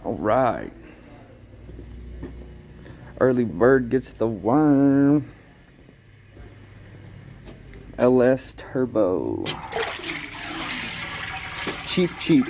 All right. Early bird gets the worm. LS Turbo. Cheap, cheap.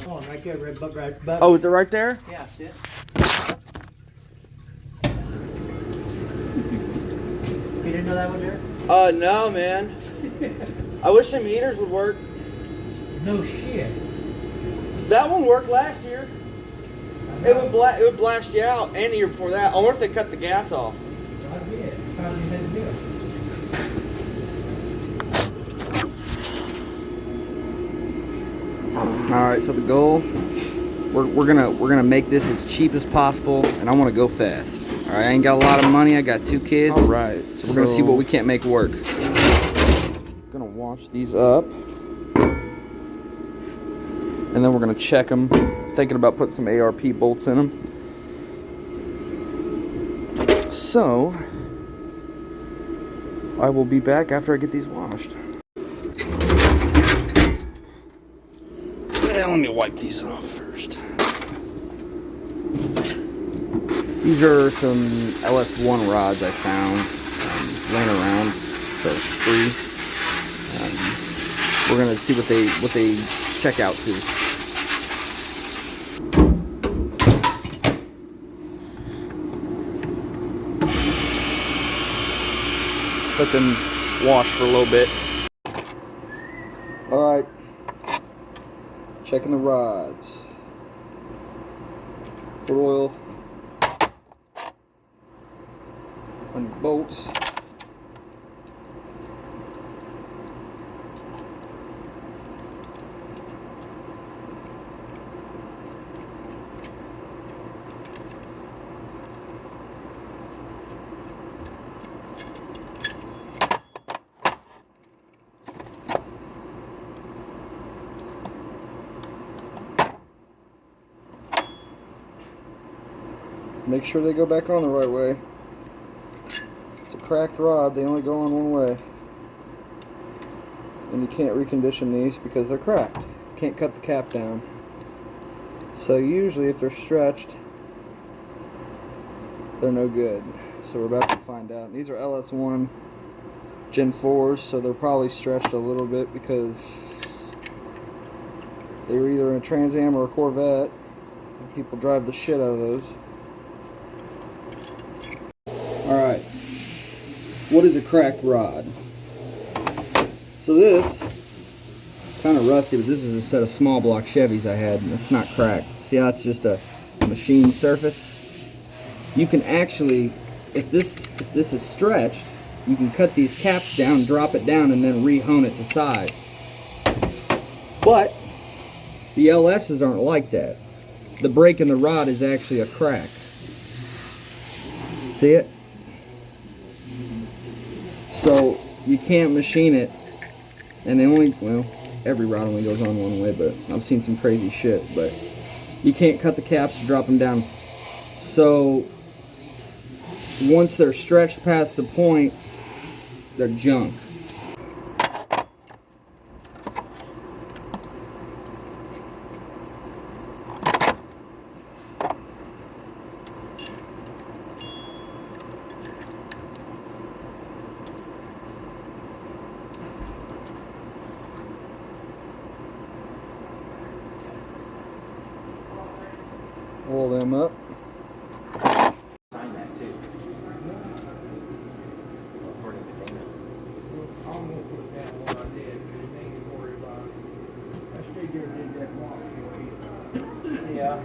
Oh, right there, right. Oh, is it right there? Yeah, see it? You didn't know that one there? No, man. I wish some heaters would work. No shit. That one worked last year. It would blast you out, and the year before that. I wonder if they cut the gas off. I did. Probably had to do it. All right, so the goal, we're gonna make this as cheap as possible, and I want to go fast. All right, I ain't got a lot of money. I got 2 kids. All right, so we're gonna see what we can't make work. Gonna wash these up, and then we're gonna check them. Thinking about putting some ARP bolts in them. So I will be back after I get these washed. Let me wipe these off first. These are some LS1 rods I found laying around, so it's free. We're gonna see what they check out to. Let them wash for a little bit. All right. Checking the rods. Put oil on your bolts. Make sure they go back on the right way. It's a cracked rod, they only go on one way. And you can't recondition these because they're cracked. Can't cut the cap down. So usually if they're stretched, they're no good. So we're about to find out. These are LS1 Gen 4s, so they're probably stretched a little bit because they were either in a Trans Am or a Corvette. And people drive the shit out of those. Alright, what is a cracked rod? So this, kind of rusty, but this is a set of small block Chevys I had, and it's not cracked. See how it's just a machined surface? You can actually, if this is stretched, you can cut these caps down, drop it down, and then re-hone it to size. But the LS's aren't like that. The break in the rod is actually a crack. See it? So you can't machine it, and they only, well, every rod only goes on one way, but I've seen some crazy shit, but you can't cut the caps to drop them down. So once they're stretched past the point, they're junk. Roll them up. Sign that too. According to payment. I'm gonna put down what I did, but you ain't gonna worry about it. I figured did that wash. Yeah.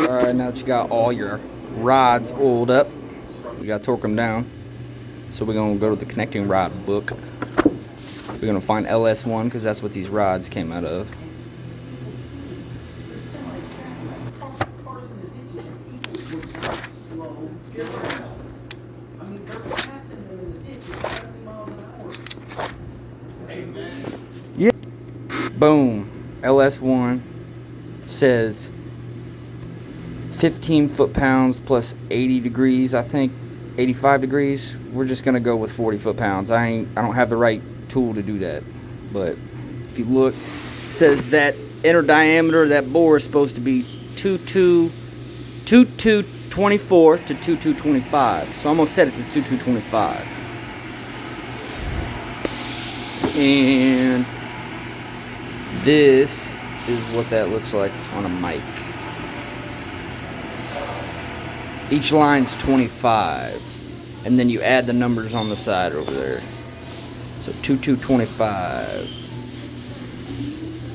Alright, now that you got all your rods oiled up, we gotta torque them down. So we're gonna go to the connecting rod book. We're gonna find LS1 because that's what these rods came out of. Yeah. Boom. LS1 says 15 foot-pounds plus 80 degrees, I think 85 degrees. We're just gonna go with 40 foot-pounds. I don't have the right tool to do that, but if if you look, it says that inner diameter of that bore is supposed to be 2224 to 2225. So I'm gonna set it to 2225. And this is what that looks like on a mic. Each line's 25, and then you add the numbers on the side over there. So 2225,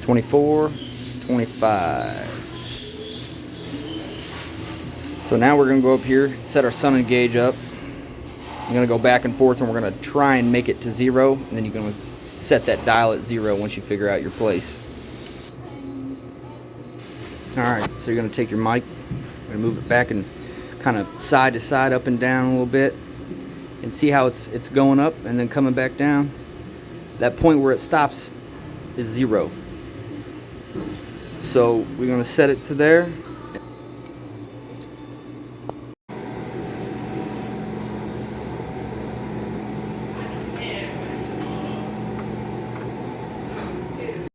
24, 25. So now we're gonna go up here, set our sun and gauge up. I'm gonna go back and forth, and we're gonna try and make it to 0, and then you're gonna set that dial at 0 once you figure out your place. Alright, so you're gonna take your mic and move it back and kind of side to side, up and down a little bit, and see how it's going up and then coming back down. That point where it stops is 0. So we're gonna set it to there.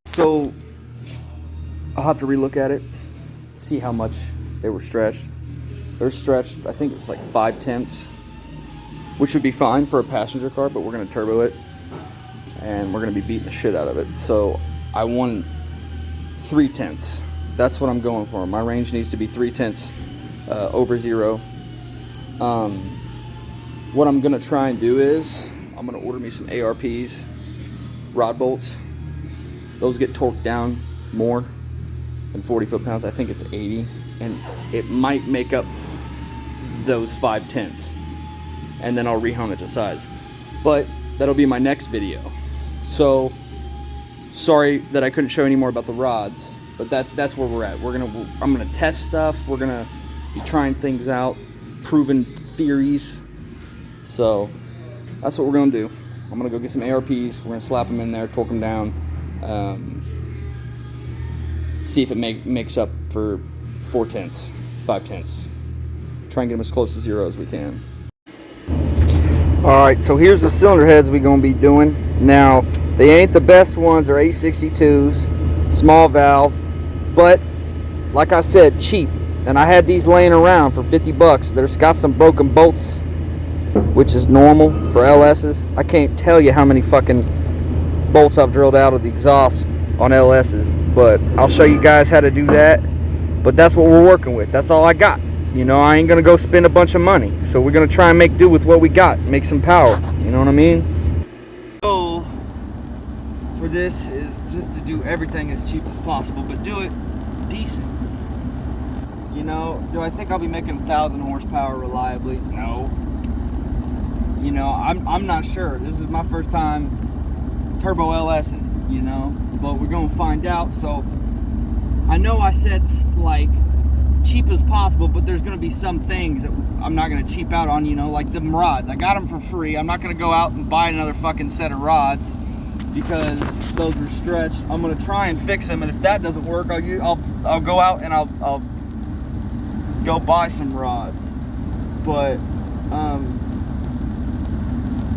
So I'll have to relook at it, see how much they were stretched. They're stretched, I think it's like 5/10, which would be fine for a passenger car, but we're gonna turbo it and we're gonna be beating the shit out of it. So I want 3/10. That's what I'm going for. My range needs to be 3/10 over 0. What I'm gonna try and do is I'm gonna order me some ARPs, rod bolts. Those get torqued down more than 40 foot-pounds. I think it's 80, and it might make up those 5/10, and then I'll rehone it to size. But that'll be my next video. So sorry that I couldn't show any more about the rods, but that's where we're at. I'm gonna test stuff. We're gonna be trying things out, proving theories. So that's what we're gonna do. I'm gonna go get some ARPs. We're gonna slap them in there, torque them down. See if it makes up for 4/10, 5/10. Try and get them as close to 0 as we can. Alright, so here's the cylinder heads we're going to be doing. Now, they ain't the best ones. They're 862s, small valve, but like I said, cheap. And I had these laying around for 50 bucks. There's got some broken bolts, which is normal for LS's. I can't tell you how many fucking bolts I've drilled out of the exhaust on LS's, but I'll show you guys how to do that. But that's what we're working with. That's all I got. You know, I ain't gonna go spend a bunch of money, so we're gonna try and make do with what we got, make some power. You know what I mean? Goal for this is just to do everything as cheap as possible, but do it decent. You know, do I think I'll be making 1,000 horsepower reliably? No. You know, I'm not sure. This is my first time turbo LSing, you know, but we're gonna find out. So I know I said like cheap as possible, but there's gonna be some things that I'm not gonna cheap out on, you know, like them rods. I got them for free. I'm not gonna go out and buy another fucking set of rods because those are stretched. I'm gonna try and fix them, and if that doesn't work, I'll go out and I'll go buy some rods. But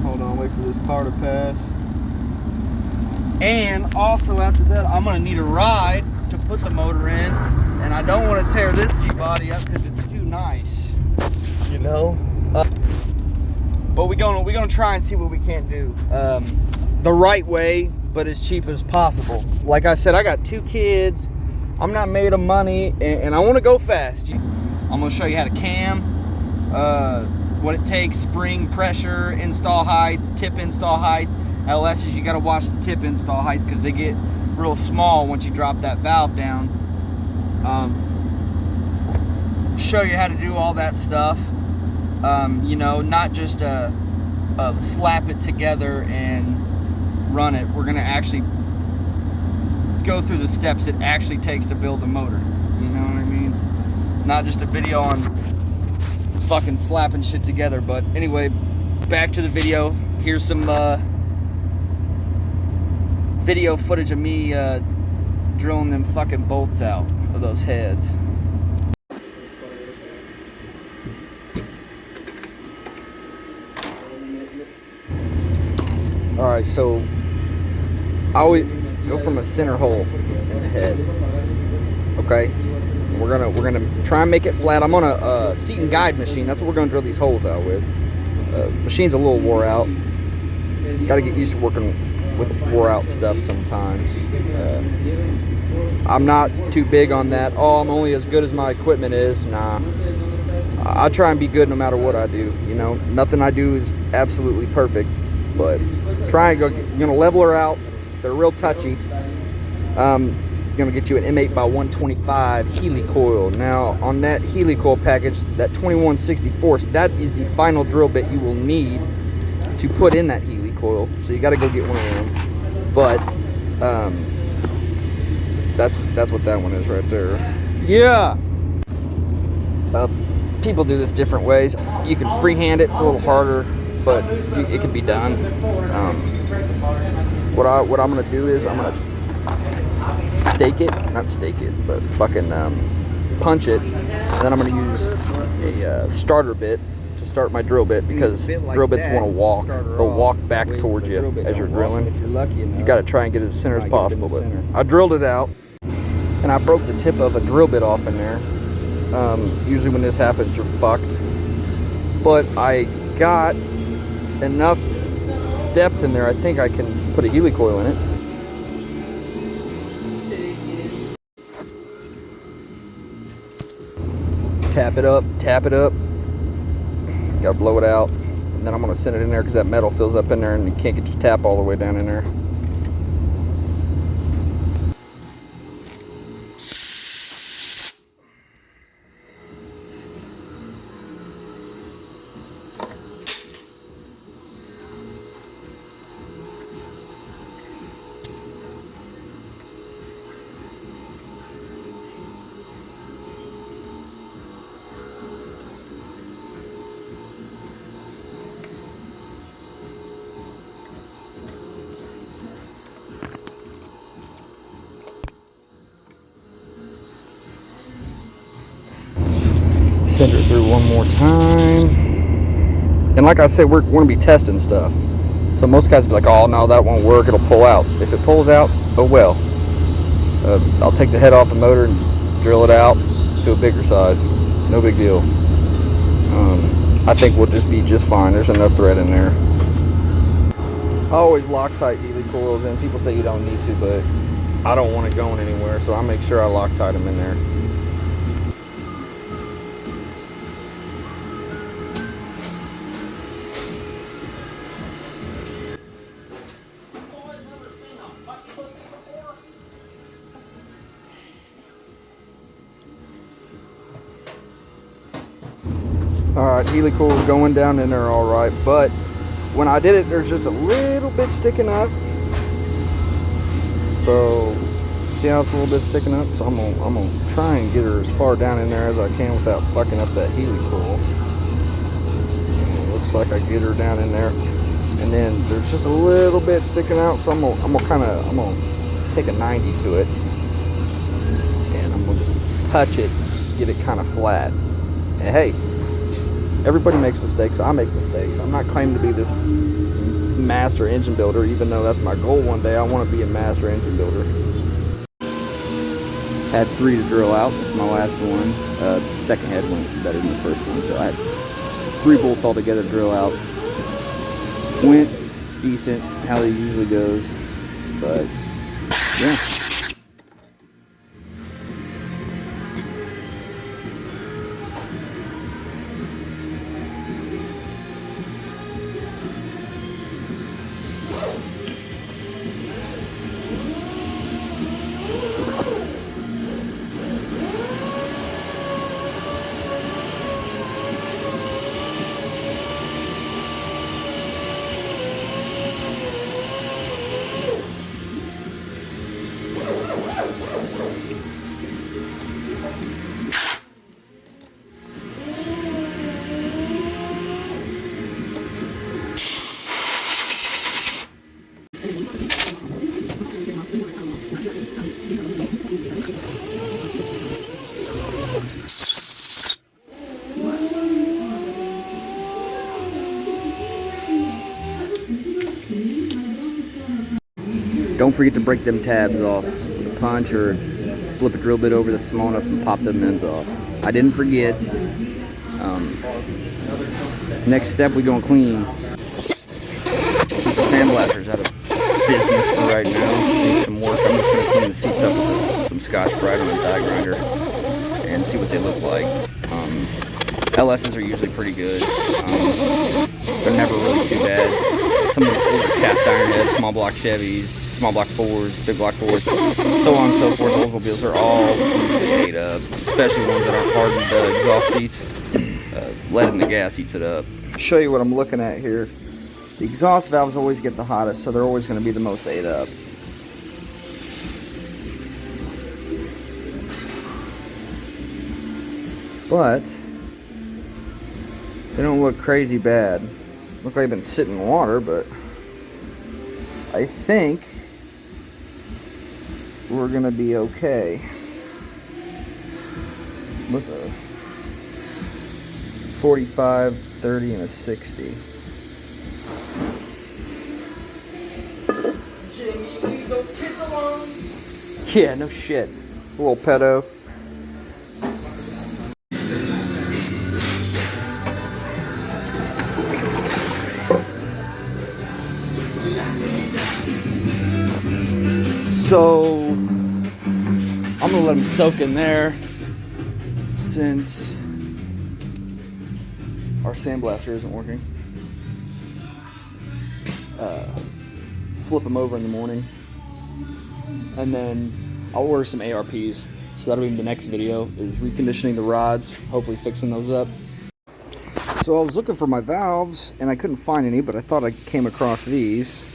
hold on, wait for this car to pass. And also after that, I'm gonna need a ride to put the motor in, and I don't want to tear this G-body up because it's too nice, you know. But we're gonna try and see what we can do the right way, but as cheap as possible. Like I said, I got 2 kids. I'm not made of money, and I want to go fast. I'm gonna show you how to cam, what it takes, spring, pressure, install height, tip install height. LS's, you got to watch the tip install height because they get real small once you drop that valve down. Show you how to do all that stuff. You know, not just slap it together and run it. We're gonna actually go through the steps it actually takes to build a motor. You know what I mean? Not just a video on fucking slapping shit together. But anyway, back to the video. Here's some video footage of me drilling them fucking bolts out of those heads. Alright, so I go from a center hole in the head. Okay, we're gonna try and make it flat. I'm on a seat and guide machine. That's what we're gonna drill these holes out with. Machine's a little wore out. Got to get used to working with wore out stuff sometimes. I'm not too big on that. Oh, I'm only as good as my equipment is. Nah, I try and be good no matter what I do. You know, nothing I do is absolutely perfect, but try and go. You're gonna level her out. They're real touchy. Gonna get you an M8 by 125 Healy coil. Now on that Healy coil package, that 21/64, that is the final drill bit you will need to put in that Healy coil. So you got to go get one of them. But that's what that one is right there. Yeah. People do this different ways. You can freehand it. It's a little harder, but it can be done. What I'm gonna do is I'm gonna not stake it, but fucking punch it, and then I'm gonna use a starter bit to start my drill bit, because drill bits want to walk. They'll walk back towards you as you're drilling. If you're lucky enough, you got to try and get it as center as possible. But I drilled it out, and I broke the tip of a drill bit off in there. Usually when this happens, you're fucked. But I got enough depth in there. I think I can put a Healy coil in it. Tap it up, gotta blow it out, and then I'm gonna send it in there because that metal fills up in there and you can't get your tap all the way down in there. Send her through one more time. And like I said, we're going to be testing stuff. So most guys will be like, oh no, that won't work, it'll pull out. If it pulls out, oh well. I'll take the head off the motor and drill it out to a bigger size. No big deal. I think we'll just be just fine. There's enough thread in there. I always Loctite Healy coils in. People say you don't need to, but I don't want it going anywhere, so I make sure I Loctite them in there. Alright, Healy coil's going down in there alright, but when I did it, there's just a little bit sticking up. So, see how it's a little bit sticking up? So I'm gonna try and get her as far down in there as I can without fucking up that Healy coil. And it looks like I get her down in there. And then there's just a little bit sticking out, so I'm gonna take a 90 to it. And I'm gonna just touch it, get it kind of flat. And hey, everybody makes mistakes. I make mistakes. I'm not claiming to be this master engine builder, even though that's my goal one day. I want to be a master engine builder. Had 3 to drill out. This is my last one. Second head went better than the first one, so I had 3 bolts altogether to drill out. Went decent, how it usually goes, but yeah. Don't forget to break them tabs off with a punch or flip a drill bit over that's small enough and pop them ends off. I didn't forget. Next step, we gonna clean. Sandblasters out of business for right now. Need some work. I'm just gonna clean the seats up with some Scotch-Brite on a die grinder and see what they look like. LSs are usually pretty good. They're never really too bad. Some of the older cast iron heads, small block Chevys, small block Fords, big block Fords, so on and so forth. Oldsmobiles are all easily ate up, especially ones that aren't hardened exhaust seats. Lead in the gas eats it up. Show you what I'm looking at here. The exhaust valves always get the hottest, so they're always going to be the most ate up. But they don't look crazy bad. Look like they've been sitting in water, but I think we're going to be okay with a 45, 30, and a 60. Yeah, no shit. Little pedo. So I'm gonna let them soak in there since our sandblaster isn't working. Flip them over in the morning, and then I'll order some ARPs. So that'll be the next video, is reconditioning the rods, hopefully fixing those up. So I was looking for my valves and I couldn't find any, but I thought I came across these.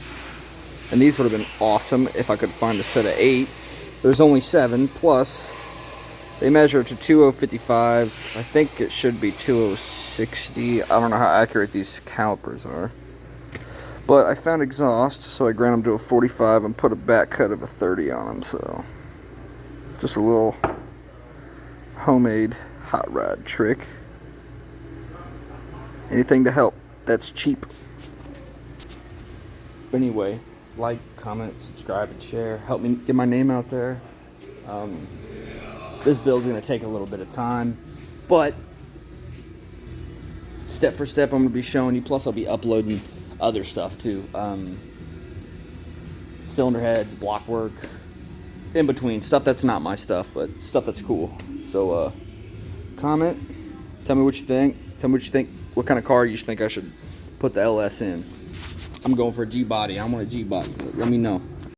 And these would have been awesome if I could find a set of 8. There's only 7, plus they measure to 2055. I think it should be 2060. I don't know how accurate these calipers are. But I found exhaust, so I ground them to a 45 and put a back cut of a 30 on them. So just a little homemade hot rod trick. Anything to help that's cheap. But anyway, like, comment, subscribe, and share. Help me get my name out there. This build's going to take a little bit of time, but step for step I'm going to be showing you. Plus I'll be uploading other stuff too. Cylinder heads, block work, in between. Stuff that's not my stuff, but stuff that's cool. So comment, tell me what you think. Tell me what you think, what kind of car you think I should put the LS in. I'm going for a G-body. I want a G-body. Let me know.